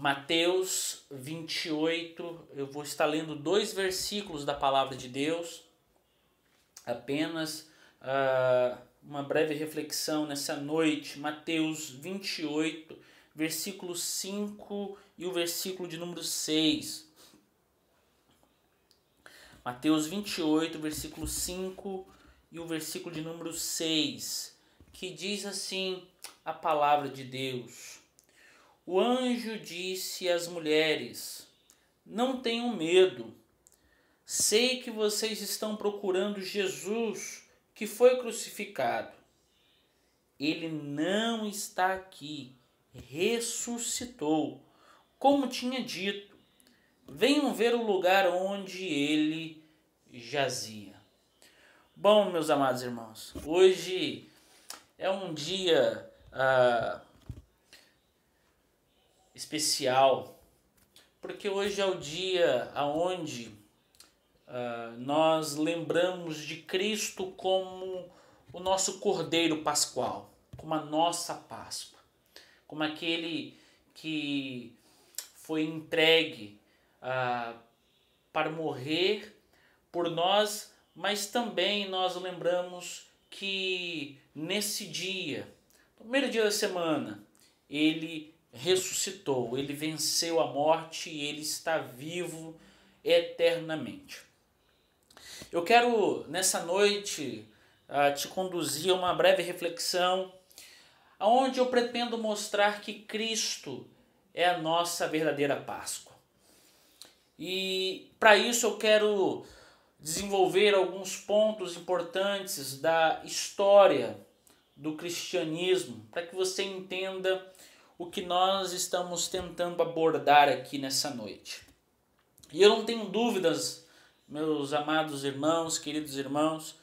Mateus 28, eu vou estar lendo 2 versículos da palavra de Deus, apenas uma breve reflexão nessa noite. Mateus 28, versículo 5 e o versículo de número 6. Mateus 28, versículo 5 e o versículo de número 6, que diz assim a palavra de Deus: O anjo disse às mulheres: Não tenham medo, sei que vocês estão procurando Jesus, que foi crucificado. Ele não está aqui, ressuscitou, como tinha dito. Venham ver o lugar onde ele jazia. Bom, meus amados irmãos, hoje é um dia especial, porque hoje é o dia onde nós lembramos de Cristo como o nosso Cordeiro Pascual, como a nossa Páscoa, como aquele que foi entregue para morrer por nós, mas também nós lembramos que nesse dia, no primeiro dia da semana, ele ressuscitou, ele venceu a morte e ele está vivo eternamente. Eu quero nessa noite te conduzir a uma breve reflexão, onde eu pretendo mostrar que Cristo é a nossa verdadeira Páscoa. E para isso eu quero desenvolver alguns pontos importantes da história do cristianismo, para que você entenda o que nós estamos tentando abordar aqui nessa noite. E eu não tenho dúvidas, meus amados irmãos, queridos irmãos,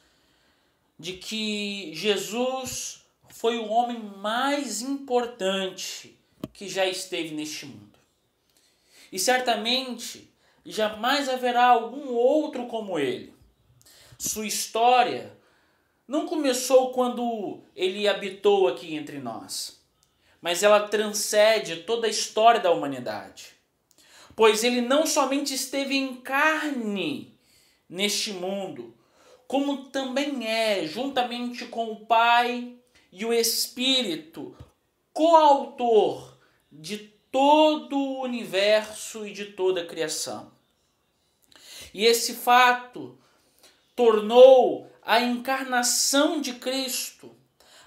de que Jesus foi o homem mais importante que já esteve neste mundo. E certamente jamais haverá algum outro como ele. Sua história não começou quando ele habitou aqui entre nós, mas ela transcende toda a história da humanidade. Pois ele não somente esteve em carne neste mundo, como também é, juntamente com o Pai e o Espírito, coautor de todo o universo e de toda a criação. E esse fato tornou a encarnação de Cristo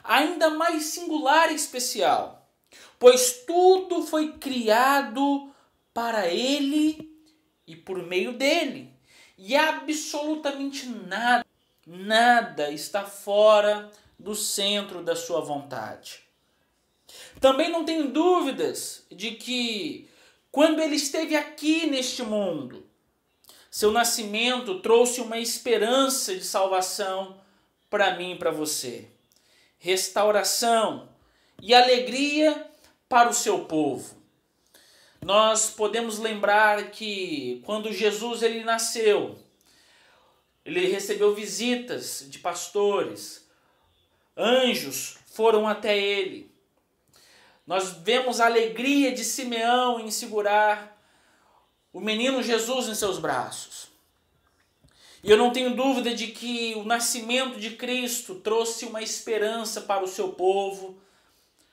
ainda mais singular e especial, pois tudo foi criado para ele e por meio dele, e absolutamente nada está fora do centro da sua vontade. Também não tenho dúvidas de que quando ele esteve aqui neste mundo, seu nascimento trouxe uma esperança de salvação para mim e para você, restauração e alegria para o seu povo. Nós podemos lembrar que quando Jesus ele nasceu, ele recebeu visitas de pastores, anjos foram até ele. Nós vemos a alegria de Simeão em segurar o menino Jesus em seus braços. E eu não tenho dúvida de que o nascimento de Cristo trouxe uma esperança para o seu povo,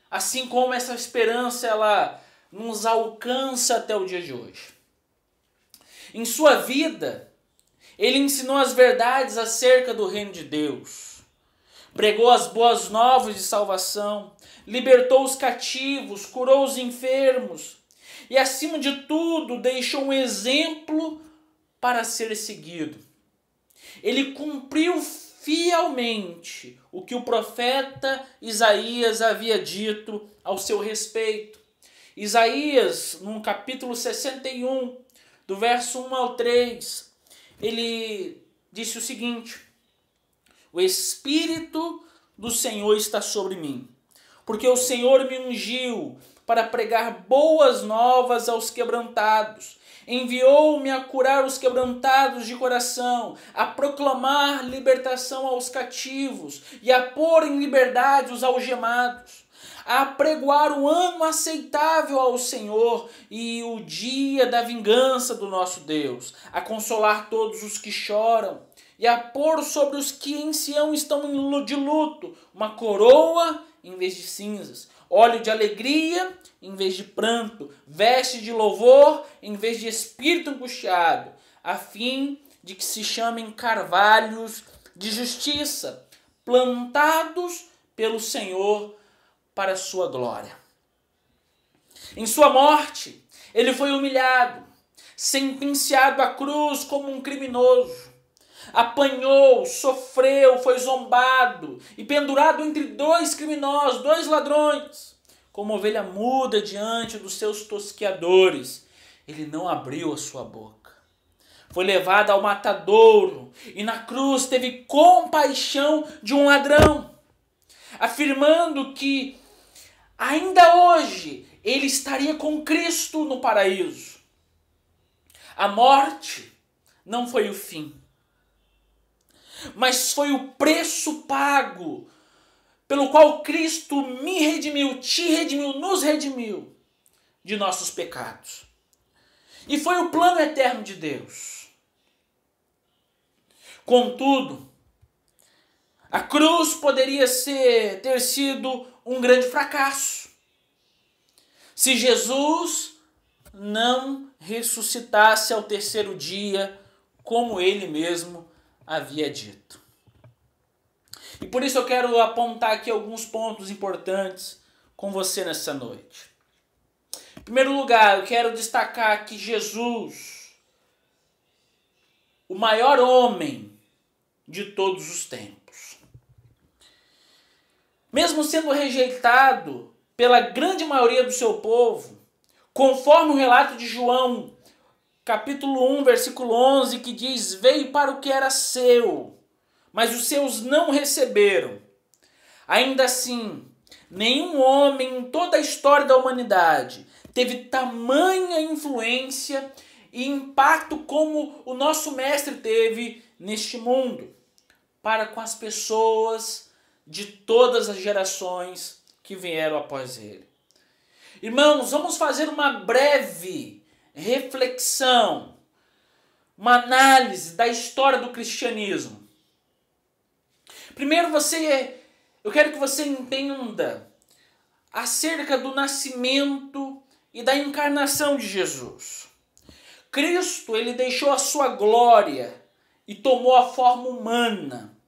assim como essa esperança ela nos alcança até o dia de hoje. Em sua vida, ele ensinou as verdades acerca do reino de Deus, pregou as boas novas de salvação, libertou os cativos, curou os enfermos e, acima de tudo, deixou um exemplo para ser seguido. Ele cumpriu fielmente o que o profeta Isaías havia dito ao seu respeito. Isaías, no capítulo 61, do verso 1 ao 3, ele disse o seguinte: O Espírito do Senhor está sobre mim, porque o Senhor me ungiu para pregar boas novas aos quebrantados. Enviou-me a curar os quebrantados de coração, a proclamar libertação aos cativos e a pôr em liberdade os algemados, a apregoar o ano aceitável ao Senhor e o dia da vingança do nosso Deus, a consolar todos os que choram e a pôr sobre os que em Sião estão de luto uma coroa em vez de cinzas, óleo de alegria em vez de pranto, veste de louvor em vez de espírito angustiado, a fim de que se chamem carvalhos de justiça, plantados pelo Senhor para a sua glória. Em sua morte, ele foi humilhado, sentenciado à cruz como um criminoso. Apanhou, sofreu, foi zombado e pendurado entre dois criminosos, dois ladrões. Como ovelha muda diante dos seus tosqueadores, ele não abriu a sua boca. Foi levado ao matadouro e na cruz teve compaixão de um ladrão, afirmando que ainda hoje ele estaria com Cristo no paraíso. A morte não foi o fim, mas foi o preço pago pelo qual Cristo me redimiu, te redimiu, nos redimiu de nossos pecados. E foi o plano eterno de Deus. Contudo, a cruz poderia ter sido um grande fracasso se Jesus não ressuscitasse ao terceiro dia, como ele mesmo havia dito. E por isso eu quero apontar aqui alguns pontos importantes com você nessa noite. Em primeiro lugar, eu quero destacar que Jesus, o maior homem de todos os tempos, mesmo sendo rejeitado pela grande maioria do seu povo, conforme o relato de João, capítulo 1, versículo 11, que diz: veio para o que era seu, mas os seus não receberam. Ainda assim, nenhum homem em toda a história da humanidade teve tamanha influência e impacto como o nosso mestre teve neste mundo, para com as pessoas de todas as gerações que vieram após ele. Irmãos, vamos fazer uma breve reflexão, uma análise da história do cristianismo. Primeiro, eu quero que você entenda acerca do nascimento e da encarnação de Jesus. Cristo, ele deixou a sua glória e tomou a forma humana.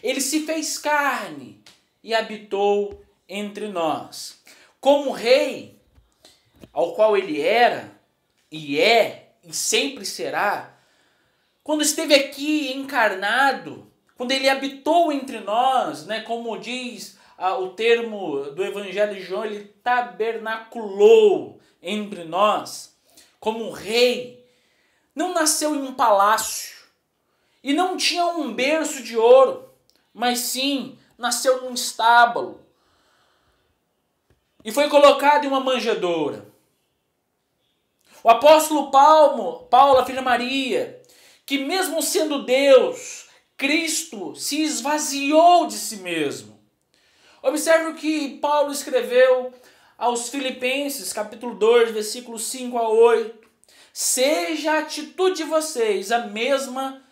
Ele se fez carne e habitou entre nós. Como rei, ao qual ele era, e é, e sempre será, quando esteve aqui encarnado, quando ele habitou entre nós, né, como diz o termo do Evangelho de João, ele tabernaculou entre nós, como rei, não nasceu em um palácio, e não tinha um berço de ouro, mas sim, nasceu num estábulo, e foi colocado em uma manjedoura. O apóstolo Paulo afirmaria que mesmo sendo Deus, Cristo se esvaziou de si mesmo. Observe o que Paulo escreveu aos Filipenses, capítulo 2, versículos 5 a 8. Seja a atitude de vocês a mesma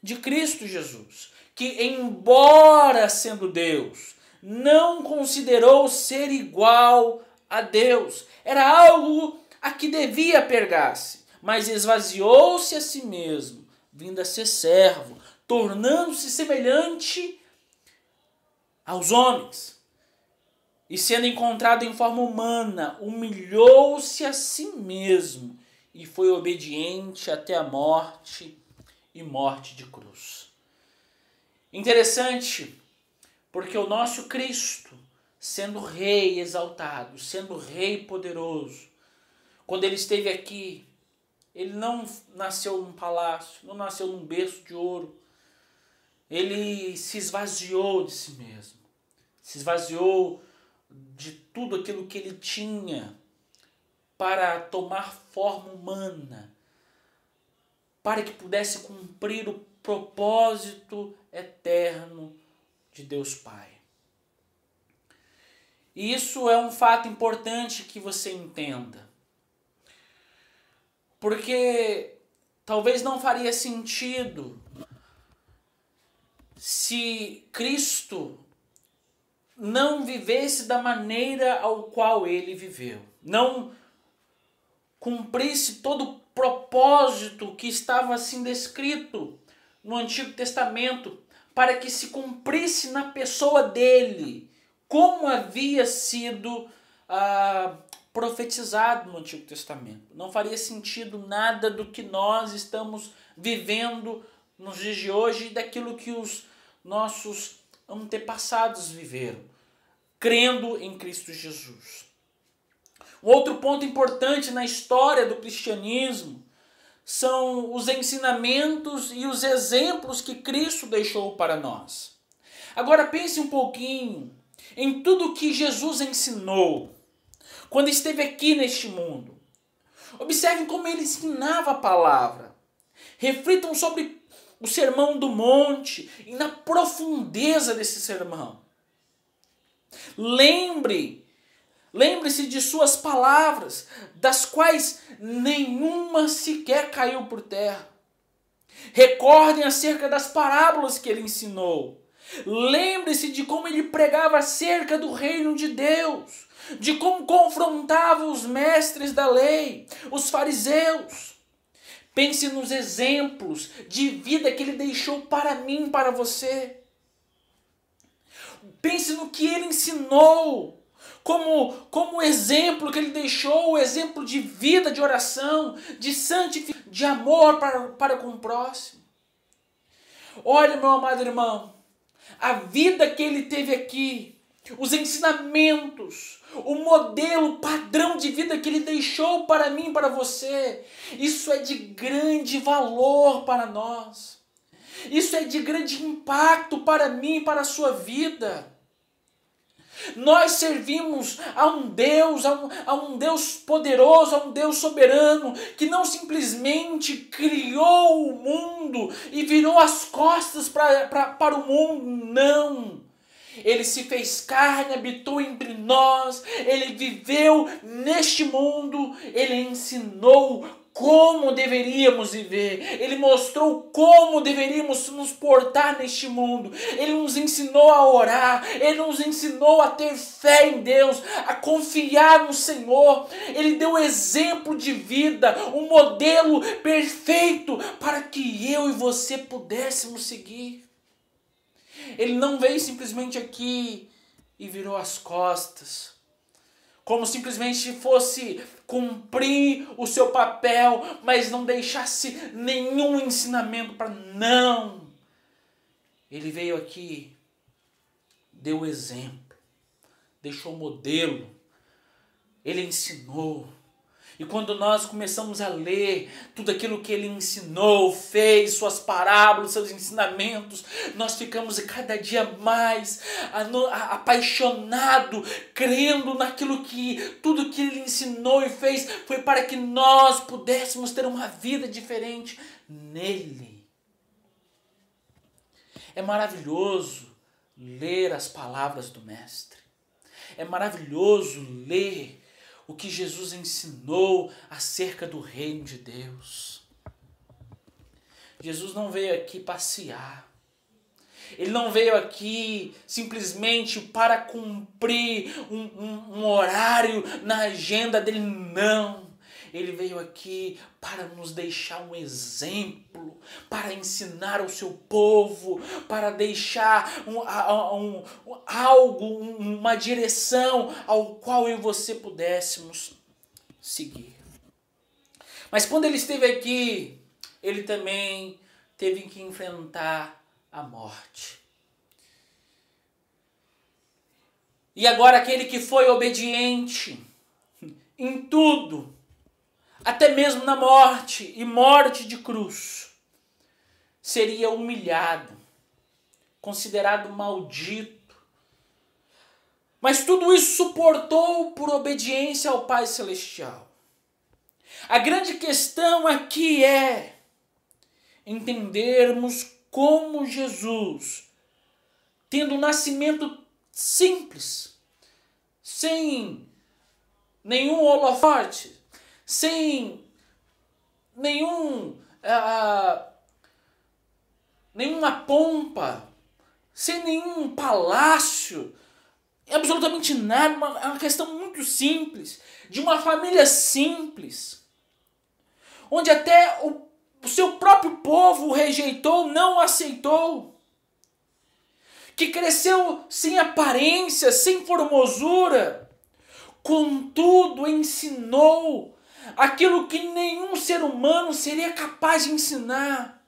de Cristo Jesus, que embora sendo Deus, não considerou ser igual a Deus. Era algo a que devia apegar-se, mas esvaziou-se a si mesmo, vindo a ser servo, tornando-se semelhante aos homens. E sendo encontrado em forma humana, humilhou-se a si mesmo e foi obediente até a morte e morte de cruz. Interessante, porque o nosso Cristo, sendo rei exaltado, sendo rei poderoso, quando ele esteve aqui, ele não nasceu num palácio, não nasceu num berço de ouro. Ele se esvaziou de si mesmo. Se esvaziou de tudo aquilo que ele tinha para tomar forma humana, para que pudesse cumprir o propósito eterno de Deus Pai. E isso é um fato importante que você entenda. Porque talvez não faria sentido se Cristo não vivesse da maneira ao qual ele viveu. Não cumprisse todo o propósito que estava assim descrito no Antigo Testamento, para que se cumprisse na pessoa dele, como havia sido profetizado no Antigo Testamento. Não faria sentido nada do que nós estamos vivendo nos dias de hoje e daquilo que os nossos antepassados viveram, crendo em Cristo Jesus. Um outro ponto importante na história do cristianismo são os ensinamentos e os exemplos que Cristo deixou para nós. Agora pense um pouquinho em tudo que Jesus ensinou quando esteve aqui neste mundo. Observem como ele ensinava a palavra. Reflitam sobre o Sermão do Monte e na profundeza desse sermão. Lembre-se de suas palavras, das quais nenhuma sequer caiu por terra. Recordem acerca das parábolas que ele ensinou. Lembre-se de como ele pregava acerca do reino de Deus, de como confrontava os mestres da lei, os fariseus. Pense nos exemplos de vida que ele deixou para mim e para você. Pense no que ele ensinou, como exemplo que ele deixou, o exemplo de vida, de oração, de santificação, de amor para com o próximo. Olha, meu amado irmão, a vida que ele teve aqui, os ensinamentos, o modelo, o padrão de vida que ele deixou para mim e para você, isso é de grande valor para nós. Isso é de grande impacto para mim e para a sua vida. Nós servimos a um Deus poderoso, a um Deus soberano, que não simplesmente criou o mundo e virou as costas para o mundo, não. Ele se fez carne, habitou entre nós, ele viveu neste mundo, ele ensinou como deveríamos viver, ele mostrou como deveríamos nos portar neste mundo, ele nos ensinou a orar, ele nos ensinou a ter fé em Deus, a confiar no Senhor, ele deu exemplo de vida, um modelo perfeito para que eu e você pudéssemos seguir. Ele não veio simplesmente aqui e virou as costas, como simplesmente fosse cumprir o seu papel, mas não deixasse nenhum ensinamento para não. Ele veio aqui, deu exemplo, deixou modelo, ele ensinou. E quando nós começamos a ler tudo aquilo que ele ensinou, fez, suas parábolas, seus ensinamentos, nós ficamos cada dia mais apaixonados, crendo naquilo que, tudo que ele ensinou e fez, foi para que nós pudéssemos ter uma vida diferente nele. É maravilhoso ler as palavras do Mestre. É maravilhoso ler o que Jesus ensinou acerca do reino de Deus. Jesus não veio aqui passear. Ele não veio aqui simplesmente para cumprir um horário na agenda dele, não. Ele veio aqui para nos deixar um exemplo, para ensinar ao seu povo, para deixar uma direção ao qual eu e você pudéssemos seguir. Mas quando ele esteve aqui, ele também teve que enfrentar a morte. E agora aquele que foi obediente em tudo, até mesmo na morte e morte de cruz, seria humilhado, considerado maldito. Mas tudo isso suportou por obediência ao Pai Celestial. A grande questão aqui é entendermos como Jesus, tendo um nascimento simples, sem nenhum holofote, sem nenhuma pompa, sem nenhum palácio, absolutamente nada, é uma questão muito simples, de uma família simples, onde até o seu próprio povo o rejeitou, não o aceitou, que cresceu sem aparência, sem formosura, contudo ensinou aquilo que nenhum ser humano seria capaz de ensinar.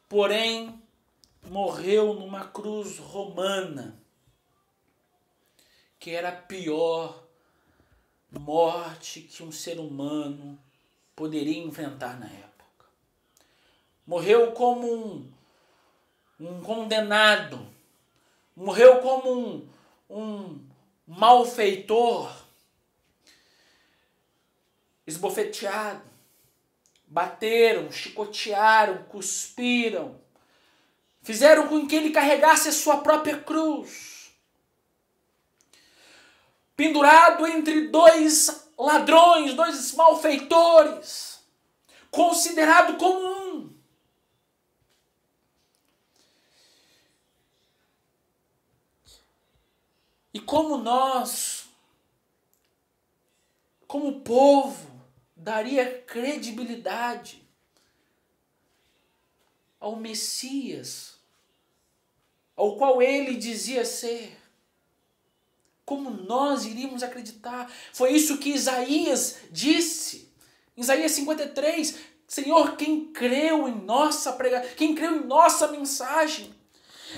Porém, morreu numa cruz romana, que era a pior morte que um ser humano poderia enfrentar na época. Morreu como um condenado, morreu como um malfeitor, esbofeteado, bateram, chicotearam, cuspiram, fizeram com que ele carregasse a sua própria cruz, pendurado entre dois ladrões, dois malfeitores, considerado como um. E como nós, como povo, daria credibilidade ao Messias, ao qual ele dizia ser? Como nós iríamos acreditar? Foi isso que Isaías disse. Isaías 53, Senhor, quem creu em nossa pregação, quem creu em nossa mensagem?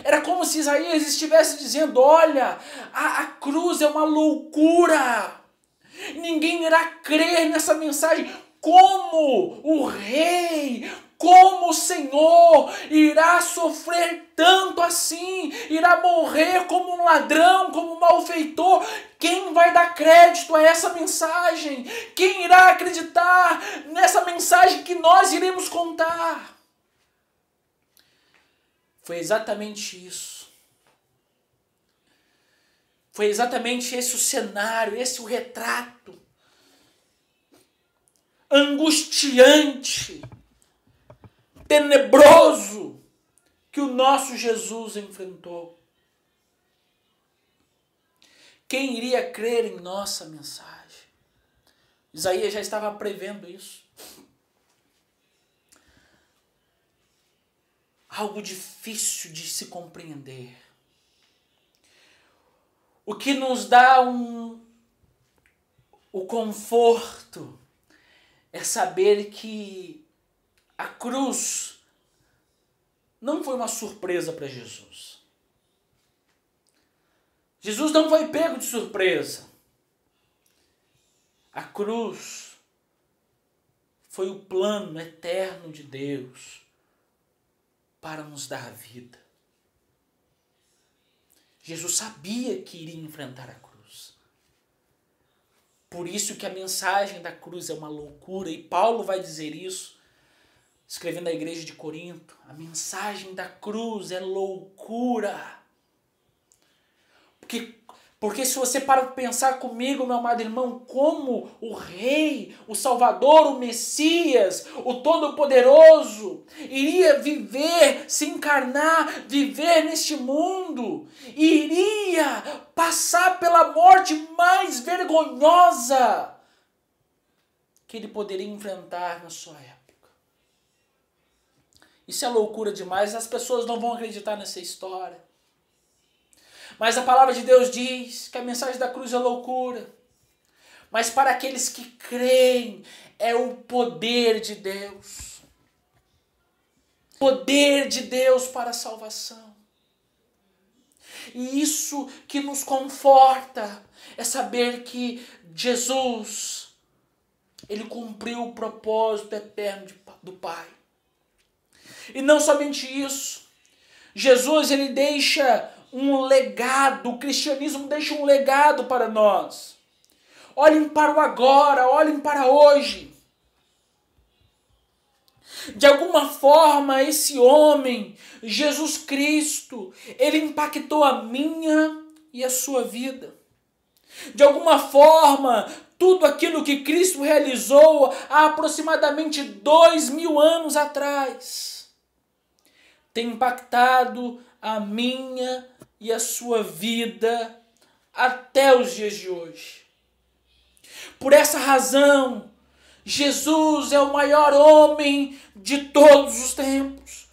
Era como se Isaías estivesse dizendo, olha, a cruz é uma loucura. Ninguém irá crer nessa mensagem. Como o rei, como o Senhor irá sofrer tanto assim? Irá morrer como um ladrão, como um malfeitor? Quem vai dar crédito a essa mensagem? Quem irá acreditar nessa mensagem que nós iremos contar? Foi exatamente isso. Foi exatamente esse o cenário, esse o retrato angustiante, tenebroso que o nosso Jesus enfrentou. Quem iria crer em nossa mensagem? Isaías já estava prevendo isso. Algo difícil de se compreender. O que nos dá o conforto é saber que a cruz não foi uma surpresa para Jesus. Jesus não foi pego de surpresa. A cruz foi o plano eterno de Deus para nos dar vida. Jesus sabia que iria enfrentar a cruz. Por isso que a mensagem da cruz é uma loucura. E Paulo vai dizer isso, escrevendo à igreja de Corinto. A mensagem da cruz é loucura. Porque se você para pensar comigo, meu amado irmão, como o Rei, o Salvador, o Messias, o Todo-Poderoso, iria viver, se encarnar, viver neste mundo, iria passar pela morte mais vergonhosa que ele poderia enfrentar na sua época. Isso é loucura demais, as pessoas não vão acreditar nessa história. Mas a palavra de Deus diz que a mensagem da cruz é loucura. Mas para aqueles que creem, é o poder de Deus. Poder de Deus para a salvação. E isso que nos conforta é saber que Jesus, ele cumpriu o propósito eterno do Pai. E não somente isso. Jesus, ele deixa um legado, o cristianismo deixa um legado para nós. Olhem para o agora, olhem para hoje. De alguma forma, esse homem, Jesus Cristo, ele impactou a minha e a sua vida. De alguma forma, tudo aquilo que Cristo realizou há aproximadamente 2000 anos atrás tem impactado a minha e a sua vida até os dias de hoje. Por essa razão, Jesus é o maior homem de todos os tempos.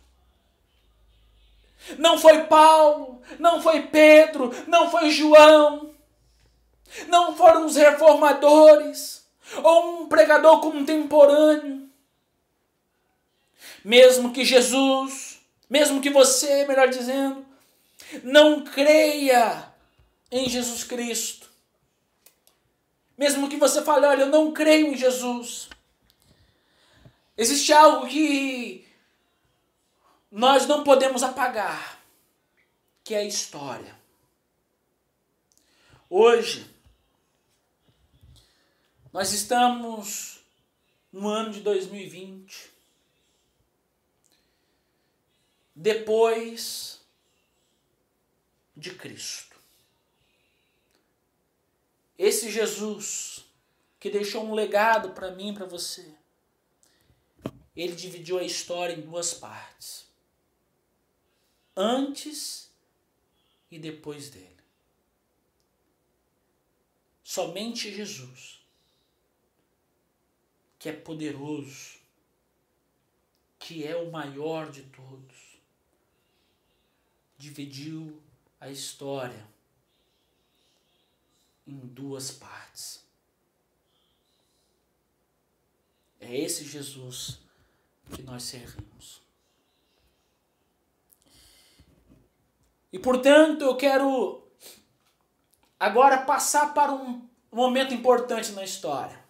Não foi Paulo, não foi Pedro, não foi João, não foram os reformadores ou um pregador contemporâneo. Mesmo que você, melhor dizendo, não creia em Jesus Cristo, mesmo que você fale, olha, eu não creio em Jesus, existe algo que nós não podemos apagar, que é a história. Hoje, nós estamos no ano de 2020, depois de Cristo. Esse Jesus que deixou um legado para mim e para você, ele dividiu a história em duas partes. Antes e depois dele. Somente Jesus, que é poderoso, que é o maior de todos, dividiu a história em duas partes. É esse Jesus que nós servimos. E portanto eu quero agora passar para um momento importante na história.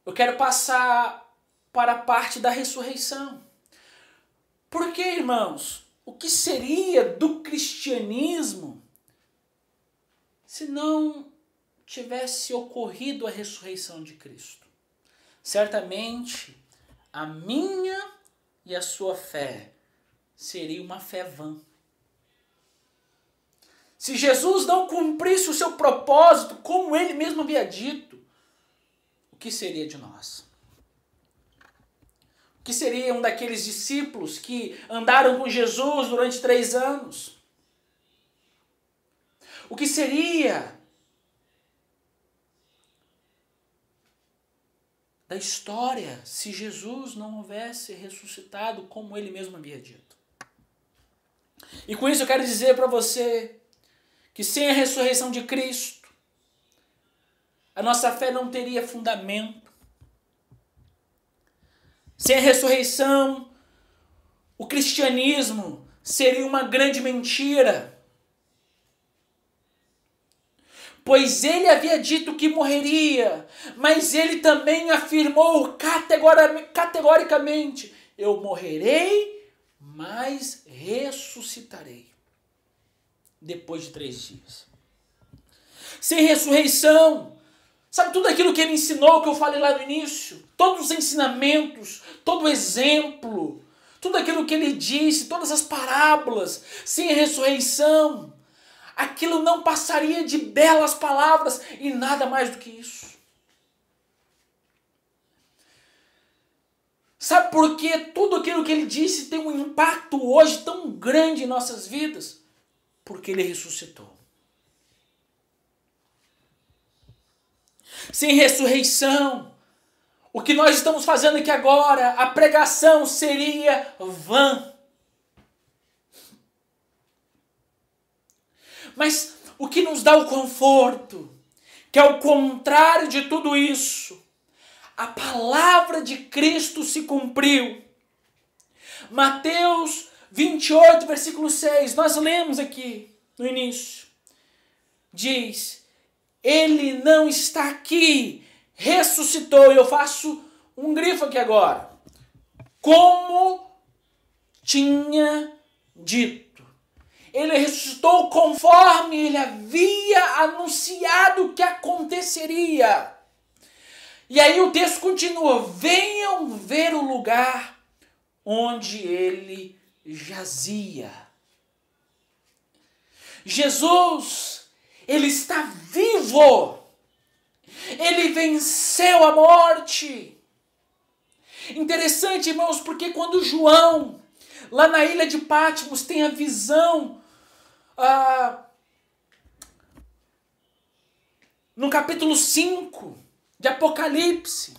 Eu quero passar para a parte da ressurreição. Porque, irmãos, o que seria do cristianismo se não tivesse ocorrido a ressurreição de Cristo? Certamente, a minha e a sua fé seria uma fé vã. Se Jesus não cumprisse o seu propósito, como ele mesmo havia dito, o que seria de nós? O que seriam daqueles discípulos que andaram com Jesus durante 3 anos? O que seria da história se Jesus não houvesse ressuscitado como ele mesmo havia dito? E com isso eu quero dizer para você que sem a ressurreição de Cristo, a nossa fé não teria fundamento. Sem a ressurreição, o cristianismo seria uma grande mentira. Pois ele havia dito que morreria, mas ele também afirmou categoricamente: eu morrerei, mas ressuscitarei depois de 3 dias. Sem ressurreição, sabe tudo aquilo que ele ensinou, que eu falei lá no início? Todos os ensinamentos, todo o exemplo, tudo aquilo que ele disse, todas as parábolas, sem a ressurreição, aquilo não passaria de belas palavras e nada mais do que isso. Sabe por que tudo aquilo que ele disse tem um impacto hoje tão grande em nossas vidas? Porque ele ressuscitou. Sem ressurreição, o que nós estamos fazendo aqui agora, a pregação seria vã. Mas o que nos dá o conforto, que ao contrário de tudo isso, a palavra de Cristo se cumpriu. Mateus 28, versículo 6, nós lemos aqui no início. Diz: ele não está aqui, ressuscitou. E eu faço um grifo aqui agora. Como tinha dito. Ele ressuscitou conforme ele havia anunciado que aconteceria. E aí o texto continua: venham ver o lugar onde ele jazia. Jesus, ele está vivo. Ele venceu a morte. Interessante, irmãos, porque quando João, lá na ilha de Patmos, tem a visão, no capítulo 5 de Apocalipse,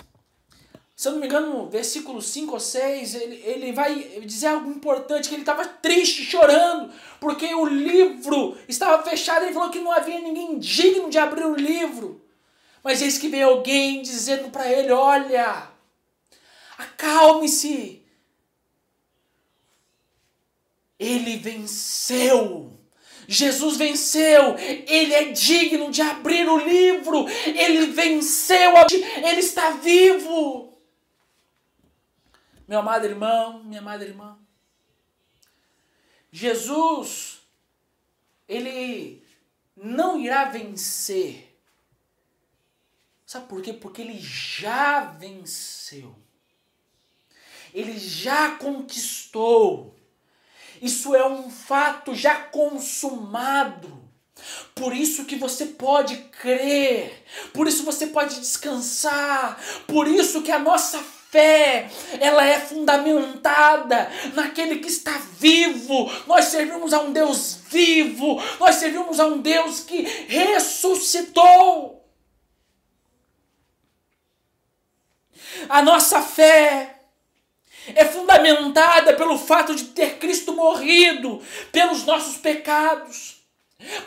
se eu não me engano, versículo 5 ou 6, ele vai dizer algo importante, que ele estava triste, chorando, porque o livro estava fechado. Ele falou que não havia ninguém digno de abrir o livro. Mas eis que veio alguém dizendo para ele: olha, acalme-se. Ele venceu. Jesus venceu. Ele é digno de abrir o livro. Ele venceu. Ele está vivo. Meu amado irmão, minha amada irmã, Jesus, ele não irá vencer. Sabe por quê? Porque ele já venceu. Ele já conquistou. Isso é um fato já consumado. Por isso que você pode crer. Por isso você pode descansar. Por isso que a nossa fé, ela é fundamentada naquele que está vivo. Nós servimos a um Deus vivo. Nós servimos a um Deus que ressuscitou. A nossa fé é fundamentada pelo fato de ter Cristo morrido pelos nossos pecados,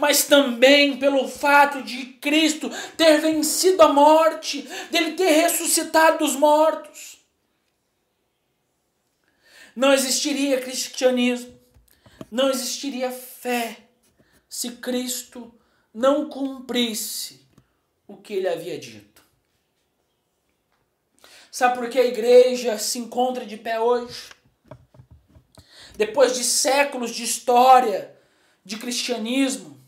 mas também pelo fato de Cristo ter vencido a morte, dele ter ressuscitado dos mortos. Não existiria cristianismo, não existiria fé, se Cristo não cumprisse o que ele havia dito. Sabe por que a igreja se encontra de pé hoje? Depois de séculos de história de cristianismo,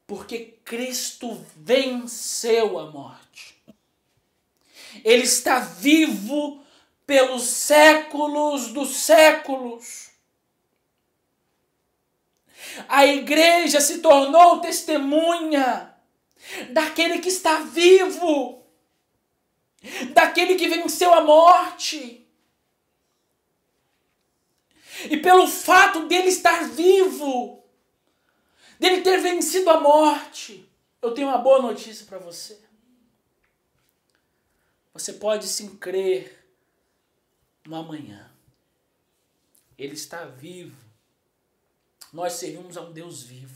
porque Cristo venceu a morte. Ele está vivo pelos séculos dos séculos. A igreja se tornou testemunha daquele que está vivo, daquele que venceu a morte. E pelo fato dele estar vivo, dele ter vencido a morte, eu tenho uma boa notícia para você. Você pode sim crer no amanhã. Ele está vivo. Nós servimos a um Deus vivo.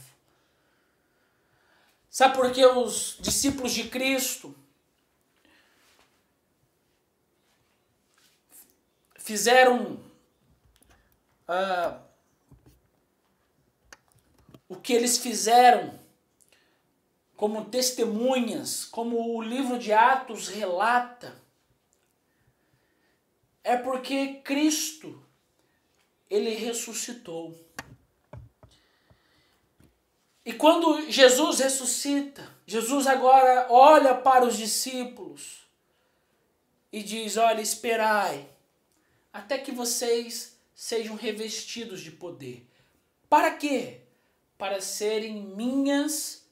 Sabe por que os discípulos de Cristo fizeram o que eles fizeram como testemunhas, como o livro de Atos relata? É porque Cristo, ele ressuscitou. E quando Jesus ressuscita, Jesus agora olha para os discípulos e diz: olha, esperai até que vocês sejam revestidos de poder. Para quê? Para serem minhas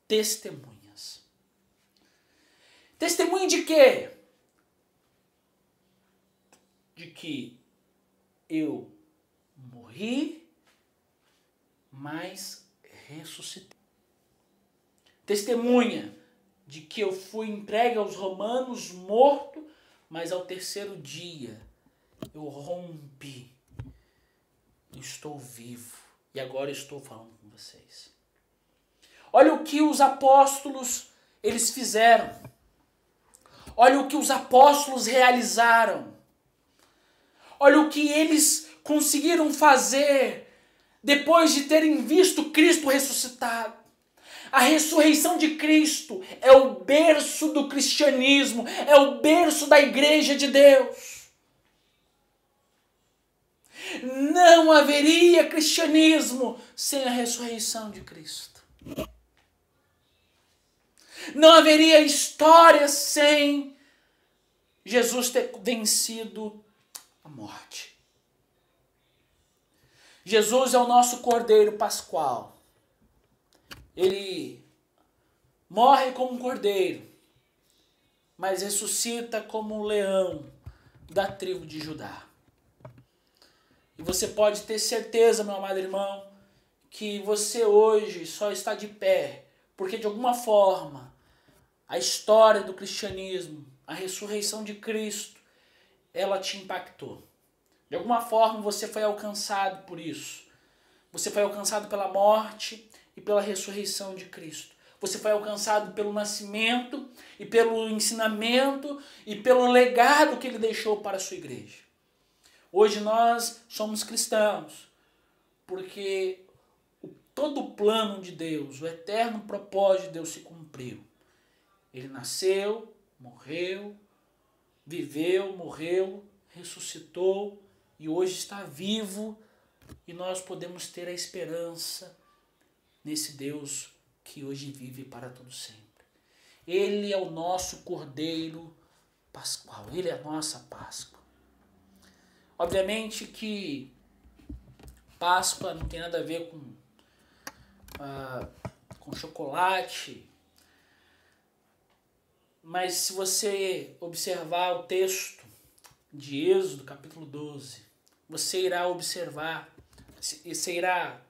testemunhas. Testemunha de quê? De que eu morri, mas ressuscitei. Testemunha de que eu fui entregue aos romanos, morto, mas ao terceiro dia eu rompi. Eu estou vivo. E agora estou falando com vocês. Olha o que os apóstolos eles fizeram. Olha o que os apóstolos realizaram. Olha o que eles conseguiram fazer depois de terem visto Cristo ressuscitado. A ressurreição de Cristo é o berço do cristianismo, é o berço da igreja de Deus. Não haveria cristianismo sem a ressurreição de Cristo. Não haveria história sem Jesus ter vencido a morte. Jesus é o nosso Cordeiro Pascual. Ele morre como um cordeiro, mas ressuscita como um leão da tribo de Judá. E você pode ter certeza, meu amado irmão, que você hoje só está de pé porque de alguma forma a história do cristianismo, a ressurreição de Cristo, ela te impactou. De alguma forma você foi alcançado por isso. Você foi alcançado pela morte e pela ressurreição de Cristo. Você foi alcançado pelo nascimento e pelo ensinamento e pelo legado que ele deixou para a sua igreja. Hoje nós somos cristãos porque todo o plano de Deus, o eterno propósito de Deus se cumpriu. Ele nasceu, morreu, viveu, morreu, ressuscitou e hoje está vivo e nós podemos ter a esperança nesse Deus que hoje vive para todo sempre. Ele é o nosso Cordeiro Pascual, ele é a nossa Páscoa. Obviamente que Páscoa não tem nada a ver com chocolate, mas se você observar o texto de Êxodo, capítulo 12, você irá observar, você irá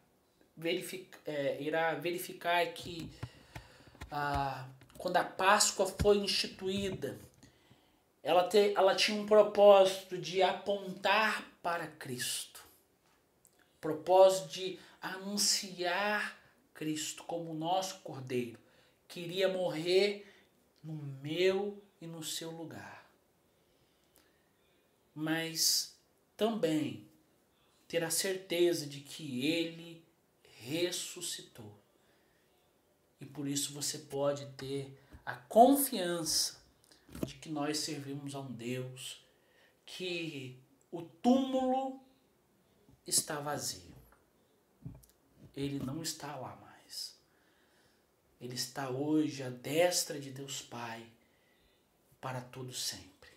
verificar que quando a Páscoa foi instituída, ela tinha um propósito de apontar para Cristo. Propósito de anunciar Cristo como o nosso Cordeiro, que iria morrer no meu e no seu lugar. Mas também ter a certeza de que ele ressuscitou. E por isso você pode ter a confiança de que nós servimos a um Deus que o túmulo está vazio. Ele não está lá mais. Ele está hoje à destra de Deus Pai para todo sempre.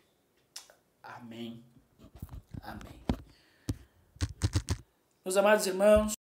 Amém. Amém. Meus amados irmãos,